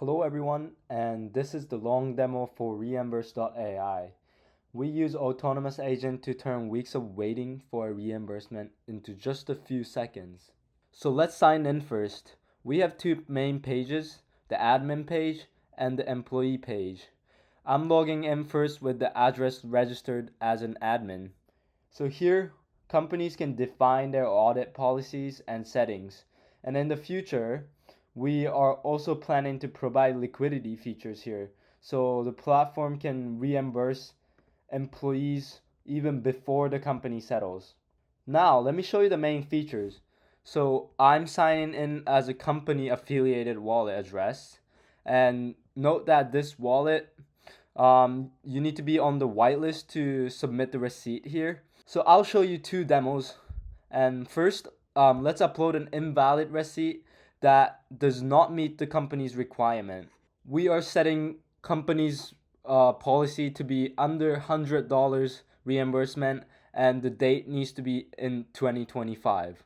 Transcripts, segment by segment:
Hello everyone, and this is the long demo for Reimburse AI. We use autonomous agent to turn weeks of waiting for a reimbursement into just a few seconds. So let's sign in first. We have two main pages, the admin page and the employee page. I'm logging in first with the address registered as an admin. So here, companies can define their audit policies and settings. And in the future, we are also planning to provide liquidity features here. So the platform can reimburse employees even before the company settles. Now, let me show you the main features. So I'm signing in as a company affiliated wallet address. And note that this wallet, you need to be on the whitelist to submit the receipt here. So I'll show you two demos. And first, let's upload an invalid receipt that does not meet the company's requirement. We are setting company's policy to be under $100 reimbursement, and the date needs to be in 2025.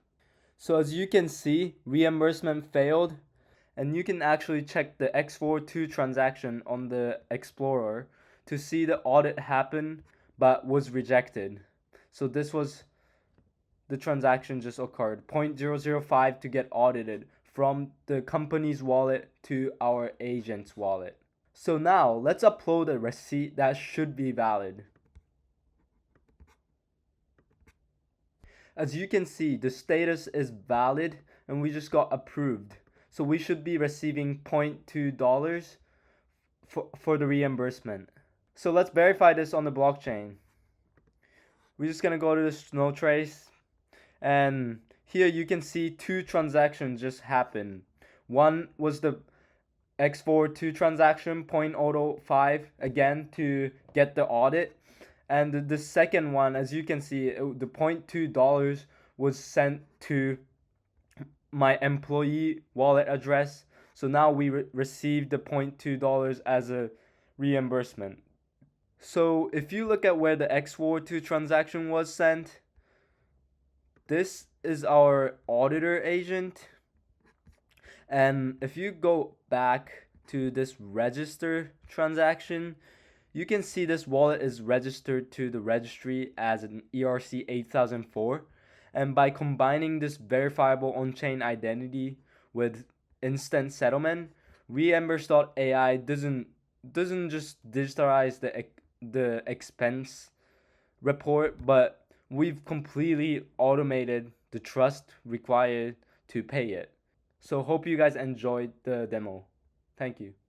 So as you can see, reimbursement failed, and you can actually check the X42 transaction on the Explorer to see the audit happen but was rejected. So this was the transaction just occurred, 0.005 to get audited from the company's wallet to our agent's wallet. So now let's upload a receipt that should be valid. As you can see, the status is valid and we just got approved. So we should be receiving $0.2 for the reimbursement. So let's verify this on the blockchain. We're just gonna go to the snow trace, and here you can see two transactions just happen. One was the X42 transaction, 0.005, again to get the audit. And the second one, as you can see, the $0.2 was sent to my employee wallet address. So now we received the $0.2 as a reimbursement. So if you look at where the X42 transaction was sent, this is our auditor agent. And if you go back to this register transaction, you can see this wallet is registered to the registry as an ERC 8004. And by combining this verifiable on-chain identity with instant settlement, Reimburse AI doesn't just digitalize the expense report, but we've completely automated the trust required to pay it. So hope you guys enjoyed the demo. Thank you.